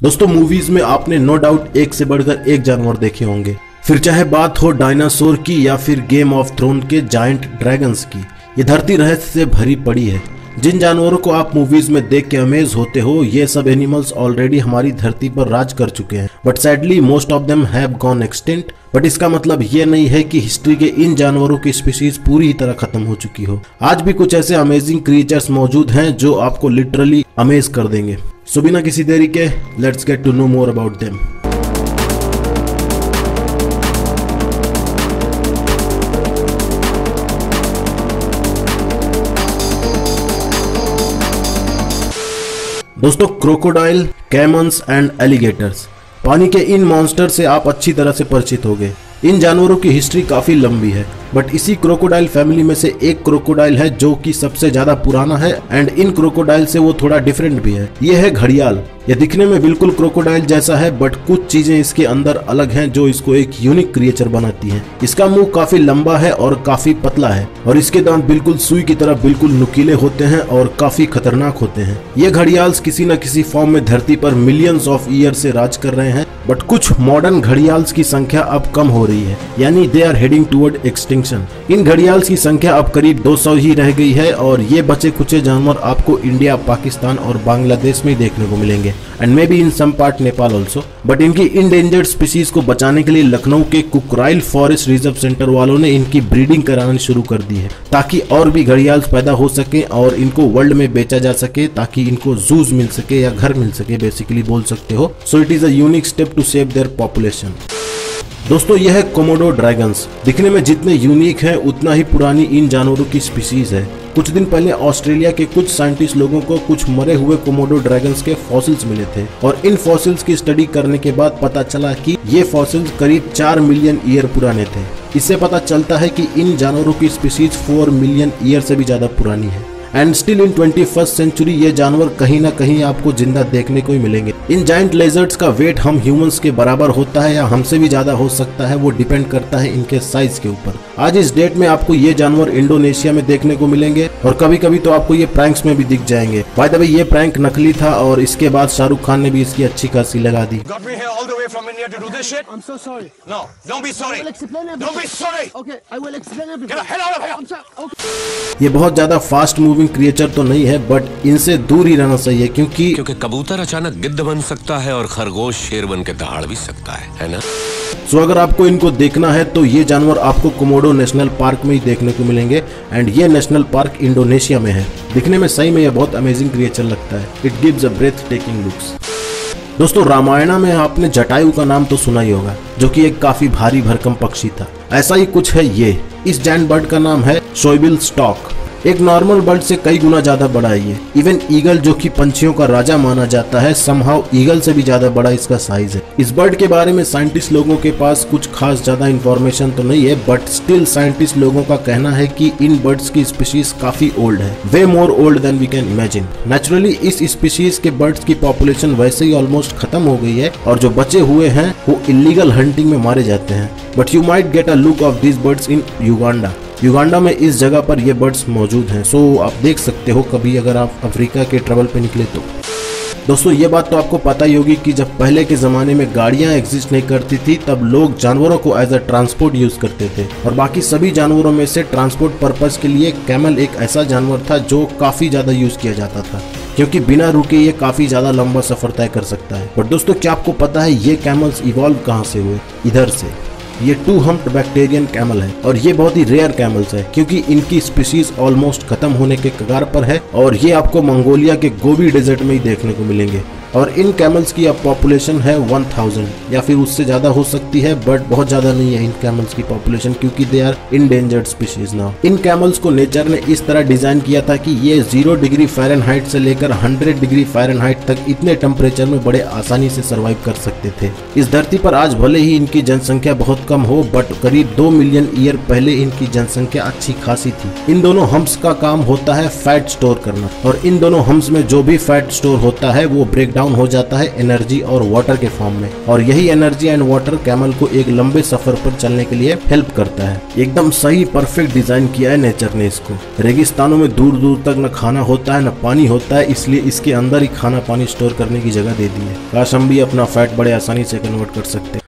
दोस्तों मूवीज में आपने नो डाउट एक से बढ़कर एक जानवर देखे होंगे, फिर चाहे बात हो डायनासोर की या फिर गेम ऑफ थ्रोन के जायंट ड्रैगन्स की। ये धरती रहस्य से भरी पड़ी है। जिन जानवरों को आप मूवीज में देख के अमेज होते हो, ये सब एनिमल्स ऑलरेडी हमारी धरती पर राज कर चुके हैं, but sadly most of them have gone extinct. But इसका मतलब ये नहीं है कि हिस्ट्री के इन जानवरों की स्पीशीज पूरी तरह खत्म हो चुकी हो। आज भी कुछ ऐसे अमेजिंग क्रिएचर्स मौजूद हैं जो आपको लिटरली अमेज कर देंगे। सो बिना किसी देरी के let's get to know more about them. दोस्तों क्रोकोडाइल, कैमन्स एंड एलिगेटर्स, पानी के इन मॉन्स्टर से आप अच्छी तरह से परिचित होंगे। इन जानवरों की हिस्ट्री काफी लंबी है, बट इसी क्रोकोडाइल फैमिली में से एक क्रोकोडाइल है जो कि सबसे ज्यादा पुराना है एंड इन क्रोकोडाइल से वो थोड़ा डिफरेंट भी है। ये है घड़ियाल। ये दिखने में बिल्कुल क्रोकोडाइल जैसा है, बट कुछ चीजें इसके अंदर अलग हैं जो इसको एक यूनिक क्रिएचर बनाती हैं। इसका मुंह काफी लंबा है और काफी पतला है और इसके दांत बिल्कुल सुई की तरह बिल्कुल नुकीले होते हैं और काफी खतरनाक होते हैं। ये घड़ियाल्स किसी न किसी फॉर्म में धरती पर मिलियंस ऑफ ईयर से राज कर रहे हैं, बट कुछ मॉडर्न घड़ियाल्स की संख्या अब कम हो रही है, यानी they are heading toward extinction. इन घड़ियाल्स की संख्या अब करीब 200 ही रह गई है और ये बचे कुचे जानवर आपको इंडिया, पाकिस्तान और बांग्लादेश में देखने को मिलेंगे and may be in some part Nepal also. But इनकी इंडेंजर्ड स्पीशीज को बचाने के लिए लखनऊ के कुकराइल फॉरेस्ट रिजर्व सेंटर वालों ने इनकी ब्रीडिंग करानी शुरू कर दी है, ताकि और भी घड़ियाल्स पैदा हो सके और इनको वर्ल्ड में बेचा जा सके, ताकि इनको जूज मिल सके या घर मिल सके, बेसिकली बोल सकते हो। So it is a unique step to save their population. दोस्तों यह है कोमोडो ड्रैगन्स। दिखने में जितने यूनिक हैं उतना ही पुरानी इन जानवरों की स्पीशीज है। कुछ दिन पहले ऑस्ट्रेलिया के कुछ साइंटिस्ट लोगों को कुछ मरे हुए कोमोडो ड्रैगन्स के फॉसिल्स मिले थे और इन फॉसिल्स की स्टडी करने के बाद पता चला कि ये फॉसिल्स करीब 4 मिलियन ईयर पुराने थे। इससे पता चलता है कि इन जानवरों की स्पीशीज 4 मिलियन ईयर से भी ज्यादा पुरानी है and still in 21st century ये जानवर कहीं ना कहीं आपको जिंदा देखने को ही मिलेंगे। इन जायंट लेजर्ड्स का वेट हम ह्यूमंस के बराबर होता है या हमसे भी ज्यादा हो सकता है, वो डिपेंड करता है इनके साइज के ऊपर। आज इस डेट में आपको ये जानवर इंडोनेशिया में देखने को मिलेंगे और कभी कभी तो आपको ये प्रैंक्स में भी दिख जाएंगे। बाय द वे ये प्रैंक नकली था और इसके बाद शाहरुख खान ने भी इसकी अच्छी खासी लगा दी। ये बहुत ज्यादा फास्ट मूविंग क्रिएचर तो नहीं है, बट इनसे दूर ही रहना चाहिए क्योंकि कबूतर अचानक गिद्ध बन सकता है और खरगोश शेर बन के दहाड़ भी सकता है ना। सो अगर आपको इनको देखना है तो ये जानवर आपको कोमोडो नेशनल पार्क में ही देखने को मिलेंगे एंड ये नेशनल पार्क इंडोनेशिया में है। दिखने में सही में ये बहुत अमेजिंग क्रिएचर लगता है। It gives a breathtaking looks. दोस्तों रामायण में आपने जटायु का नाम तो सुना ही होगा, जो कि एक काफी भारी भरकम पक्षी था। ऐसा ही कुछ है ये। इस जायंट बर्ड का नाम है शोइबिल स्टॉक। एक नॉर्मल बर्ड से कई गुना ज्यादा बड़ा है ये। इवन ईगल जो कि पंछियों का राजा माना जाता है, समहाउ ईगल से भी ज्यादा बड़ा इसका साइज है। इस बर्ड के बारे में साइंटिस्ट लोगों के पास कुछ खास ज्यादा इंफॉर्मेशन तो नहीं है, बट स्टिल साइंटिस्ट लोगों का कहना है कि इन बर्ड्स की स्पीशीज काफी ओल्ड है, way more old than we can imagine. Naturally इस स्पीशीज के बर्ड्स की पॉपुलेशन वैसे ही ऑलमोस्ट खत्म हो गई है और जो बचे हुए हैं वो इलीगल हंटिंग में मारे जाते हैं। But you might get a look of this birds in Uganda. Uganda में इस जगह पर ये बर्ड्स मौजूद हैं। सो आप देख सकते हो कभी अगर आप अफ्रीका के ट्रैवल पे निकले तो। दोस्तों ये बात तो आपको पता ही होगी कि जब पहले के जमाने में गाड़ियां एग्जिस्ट नहीं करती थी, तब लोग जानवरों को एज अ ट्रांसपोर्ट यूज करते थे और बाकी सभी जानवरों में से ट्रांसपोर्ट पर्पस के लिए कैमल एक ऐसा जानवर था जो काफी ज्यादा यूज किया जाता था, क्योंकि बिना रुके ये काफी ज्यादा लंबा सफर तय कर सकता है। बट दोस्तों क्या आपको पता है ये कैमल्स इवॉल्व कहाँ से हुए? इधर से। ये 2 हम्प्ड बैक्टीरियन कैमल है और ये बहुत ही रेयर कैमल्स है क्योंकि इनकी स्पीशीज ऑलमोस्ट खत्म होने के कगार पर है और ये आपको मंगोलिया के गोबी डेजर्ट में ही देखने को मिलेंगे। और इन कैमल्स की अब पॉपुलेशन है 1000 या फिर उससे ज्यादा हो सकती है, बट बहुत ज्यादा नहीं है इन कैमल्स की पॉपुलेशन क्योंकि they are endangered species now. इन कैमल्स को नेचर ने इस तरह डिजाइन किया था कि ये 0 डिग्री फ़ारेनहाइट से लेकर 100 डिग्री फ़ारेनहाइट तक इतने टेम्परेचर में बड़े आसानी से सर्वाइव कर सकते थे। इस धरती पर आज भले ही इनकी जनसंख्या बहुत कम हो, बट करीब 2 मिलियन ईयर पहले इनकी जनसंख्या अच्छी खासी थी। इन दोनों हम्प्स का काम होता है फैट स्टोर करना और इन दोनों हम्प्स में जो भी फैट स्टोर होता है वो ब्रेक डाउन हो जाता है एनर्जी और वाटर के फॉर्म में, और यही एनर्जी एंड वाटर कैमल को एक लंबे सफर पर चलने के लिए हेल्प करता है। एकदम सही परफेक्ट डिजाइन किया है नेचर ने इसको। रेगिस्तानों में दूर दूर तक न खाना होता है न पानी होता है, इसलिए इसके अंदर ही खाना पानी स्टोर करने की जगह दे दी है। काश हम भी अपना फैट बड़े आसानी से कन्वर्ट कर सकते।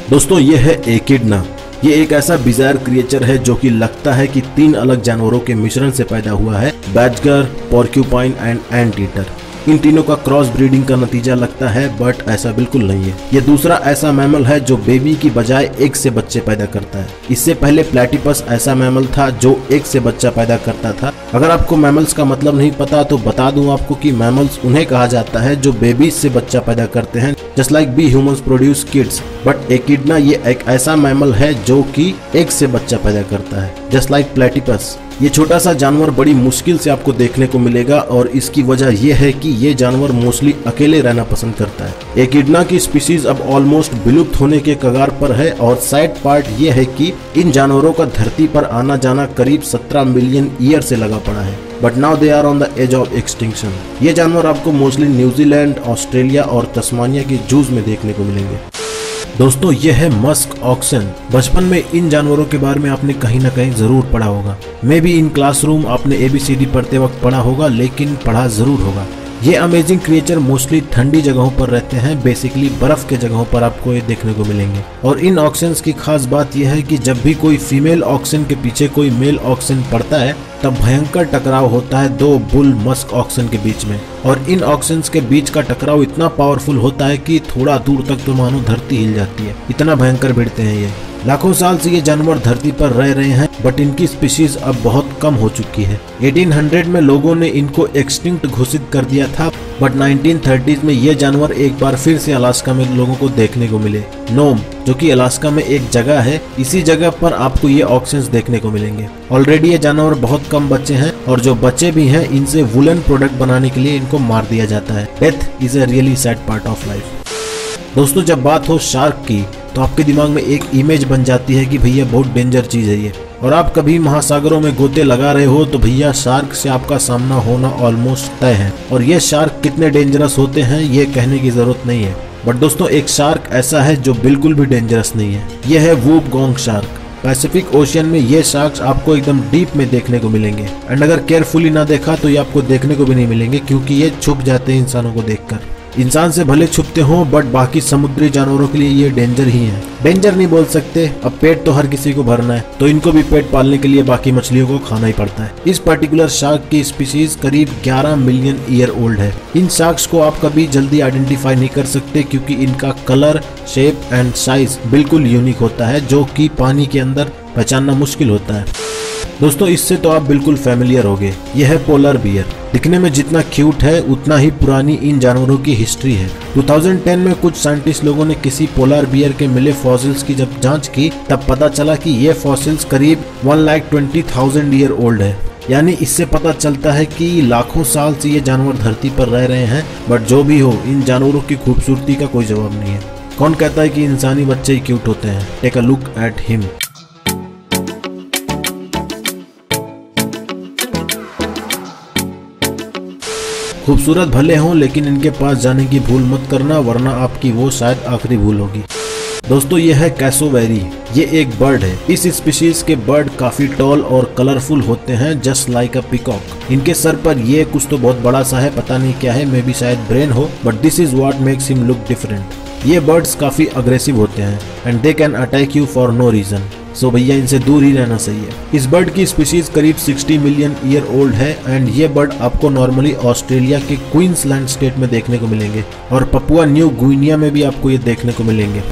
दोस्तों ये है एकिडना। ये एक ऐसा बिजार क्रिएचर है जो कि लगता है कि 3 अलग जानवरों के मिश्रण से पैदा हुआ है, बैडगर, पोर्क्यूपाइन एंड एंट ईटर। इन तीनों का क्रॉस ब्रीडिंग का नतीजा लगता है, बट ऐसा बिल्कुल नहीं है। ये दूसरा ऐसा मैमल है जो बेबी की बजाय एग से बच्चे पैदा करता है। इससे पहले प्लेटिपस ऐसा मैमल था जो एग से बच्चा पैदा करता था। अगर आपको मैमल्स का मतलब नहीं पता तो बता दूं आपको कि मैमल्स उन्हें कहा जाता है जो बेबीज से बच्चा पैदा करते हैं, just like be humans produce kids. But echidna ये एक ऐसा मैमल है जो कि एग से बच्चा पैदा करता है, जस्ट लाइक प्लेटिपस। ये छोटा सा जानवर बड़ी मुश्किल से आपको देखने को मिलेगा, और इसकी वजह यह है कि ये जानवर मोस्टली अकेले रहना पसंद करता है। एकिडना की स्पीशीज अब ऑलमोस्ट विलुप्त होने के कगार पर है, और सैड पार्ट ये है कि इन जानवरों का धरती पर आना जाना करीब 17 मिलियन ईयर से लगा पड़ा है, but now they are on the edge of extinction. ये जानवर आपको मोस्टली न्यूजीलैंड, ऑस्ट्रेलिया और तस्मानिया के जूज में देखने को मिलेंगे। दोस्तों ये है मस्क ऑक्सन। बचपन में इन जानवरों के बारे में आपने कहीं ना कहीं जरूर पढ़ा होगा। मे बी इन क्लासरूम आपने ABCD पढ़ते वक्त पढ़ा होगा, लेकिन पढ़ा जरूर होगा। ये अमेजिंग क्रिएचर मोस्टली ठंडी जगहों पर रहते हैं, बेसिकली बर्फ के जगहों पर आपको ये देखने को मिलेंगे। और इन ऑक्सन्स की खास बात यह है कि जब भी कोई फीमेल ऑक्सन के पीछे कोई मेल ऑक्सन पड़ता है तब भयंकर टकराव होता है 2 बुल मस्क ऑक्सन के बीच में। और इन ऑक्सन्स के बीच का टकराव इतना पावरफुल होता है कि थोड़ा दूर तक तो मानो धरती हिल जाती है, इतना भयंकर भिड़ते हैं ये। लाखों साल से ये जानवर धरती पर रह रहे हैं, बट इनकी स्पीशीज अब बहुत कम हो चुकी है। 1800 में लोगों ने इनको एक्सटिंक्ट घोषित कर दिया था, बट 1930s में ये जानवर एक बार फिर से अलास्का में लोगों को देखने को मिले। नोम, जो कि अलास्का में एक जगह है, इसी जगह पर आपको ये ऑक्सन्स देखने को मिलेंगे। ऑलरेडी ये जानवर बहुत कम बचे हैं, और जो बचे भी हैं इनसे वुलन प्रोडक्ट बनाने के लिए इनको मार दिया जाता है। Death is a really sad part of life. दोस्तों जब बात हो शार्क की तो आपके दिमाग में एक इमेज बन जाती है कि भैया बहुत डेंजर चीज है ये, और आप कभी महासागरों में गोते लगा रहे हो तो भैया शार्क से आपका सामना होना ऑलमोस्ट तय है। और ये शार्क कितने डेंजरस होते हैं ये कहने की जरूरत नहीं है, बट दोस्तों एक शार्क ऐसा है जो बिल्कुल भी डेंजरस नहीं है। यह है वूगोंग शार्क। पैसिफिक ओशियन में ये शार्क्स आपको एकदम डीप में देखने को मिलेंगे, एंड अगर केयरफुली ना देखा तो ये आपको देखने को भी नहीं मिलेंगे, क्योंकि ये छुप जाते हैं इंसानों को देखकर। इंसान से भले छुपते हों, बट बाकी समुद्री जानवरों के लिए ये डेंजर ही है। डेंजर नहीं बोल सकते, अब पेट तो हर किसी को भरना है, तो इनको भी पेट पालने के लिए बाकी मछलियों को खाना ही पड़ता है। इस पर्टिकुलर शार्क की स्पीशीज करीब 11 मिलियन ईयर ओल्ड है। इन शार्क्स को आप कभी जल्दी आइडेंटिफाई नहीं कर सकते, क्योंकि इनका कलर, शेप एंड साइज बिल्कुल यूनिक होता है, जो कि पानी के अंदर पहचानना मुश्किल होता है। दोस्तों इससे तो आप बिल्कुल फैमिलियर होंगे। यह है पोलर बियर। दिखने में जितना क्यूट है उतना ही पुरानी इन जानवरों की हिस्ट्री है। 2010 में कुछ साइंटिस्ट लोगों ने किसी पोलर बियर के मिले फॉसिल्स की जब जांच की, तब पता चला कि ये फॉसिल्स करीब 1,20,000 ईयर ओल्ड है। यानी इससे पता चलता है कि लाखों साल से ये जानवर धरती पर रह रहे हैं। बट जो भी हो, इन जानवरों की खूबसूरती का कोई जवाब नहीं है। कौन कहता है कि इंसानी बच्चे ही क्यूट होते हैं? Take a look at him. खूबसूरत भले हों, लेकिन इनके पास जाने की भूल मत करना, वरना आपकी वो शायद आखिरी भूल होगी। दोस्तों ये है कैसोवेरी। ये एक बर्ड है। इस स्पीशीज के बर्ड काफी टॉल और कलरफुल होते हैं, जस्ट लाइक अ पीकॉक। इनके सर पर ये कुछ तो बहुत बड़ा सा है, पता नहीं क्या है, मे बी शायद ब्रेन हो, but this is what makes him look different. ये बर्ड्स काफी अग्रेसिव होते हैं and they can attack you for no reason. So भैया इनसे दूर ही रहना सही है। इस बर्ड की स्पीशीज करीब 60 मिलियन ईयर ओल्ड है, एंड ये बर्ड आपको नॉर्मली ऑस्ट्रेलिया के क्वींसलैंड स्टेट में देखने को मिलेंगे, और पपुआ न्यू गिनिया में भी आपको ये देखने को मिलेंगे।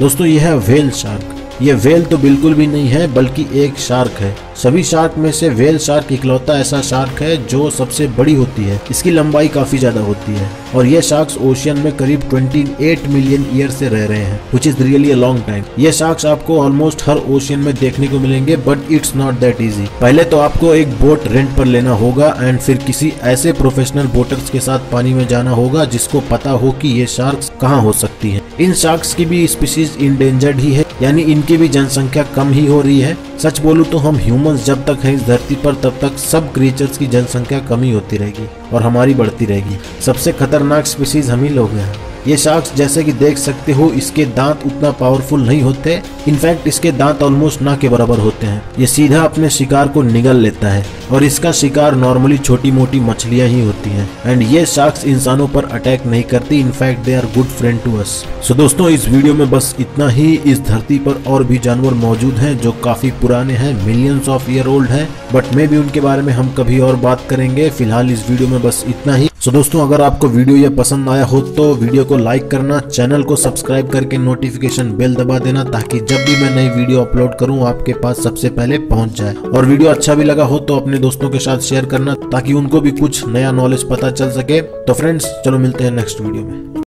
दोस्तों ये है व्हेल शार्क। ये व्हेल तो बिल्कुल भी नहीं है, बल्कि एक शार्क है। सभी शार्क में से व्हेल शार्क इकलौता ऐसा शार्क है जो सबसे बड़ी होती है। इसकी लंबाई काफी ज्यादा होती है, और ये शार्क्स ओशियन में करीब 28 मिलियन ईयर से रह रहे हैं, which is really a long time. ये शार्क्स आपको ऑलमोस्ट हर ओशियन में देखने को मिलेंगे, but it's not that easy. पहले तो आपको एक बोट रेंट पर लेना होगा, एंड फिर किसी ऐसे प्रोफेशनल बोटर्स के साथ पानी में जाना होगा जिसको पता हो कि ये शार्क्स कहाँ हो सकती है। इन शार्क्स की भी स्पीशीज इंडेंजर्ड ही है, यानी इनके इनकी भी जनसंख्या कम ही हो रही है। सच बोलूं तो हम ह्यूमंस जब तक हैं इस धरती पर तब तक सब क्रिएचर्स की जनसंख्या कम ही होती रहेगी और हमारी बढ़ती रहेगी। सबसे खतरनाक स्पीशीज हम ही लोग हैं। ये शार्क्स जैसे कि देख सकते हो इसके दांत उतना पावरफुल नहीं होते, इनफैक्ट इसके दांत ऑलमोस्ट ना के बराबर होते हैं। ये सीधा अपने शिकार को निगल लेता है और इसका शिकार नॉर्मली छोटी मोटी मछलियां ही होती हैं। एंड ये शार्क्स इंसानों पर अटैक नहीं करती, in fact they are good friend to us. So दोस्तों इस वीडियो में बस इतना ही। इस धरती पर और भी जानवर मौजूद हैं जो काफी पुराने हैं, मिलियंस ऑफ ईयर ओल्ड हैं, बट मे भी उनके बारे में हम कभी और बात करेंगे। फिलहाल इस वीडियो में बस इतना ही। सो दोस्तों अगर आपको वीडियो ये पसंद आया हो तो वीडियो को लाइक करना, चैनल को सब्सक्राइब करके नोटिफिकेशन बेल दबा देना ताकि जब भी मैं नई वीडियो अपलोड करूं आपके पास सबसे पहले पहुंच जाए। और वीडियो अच्छा भी लगा हो तो अपने दोस्तों के साथ शेयर करना ताकि उनको भी कुछ नया नॉलेज पता चल सके। तो फ्रेंड्स चलो मिलते हैं नेक्स्ट वीडियो में।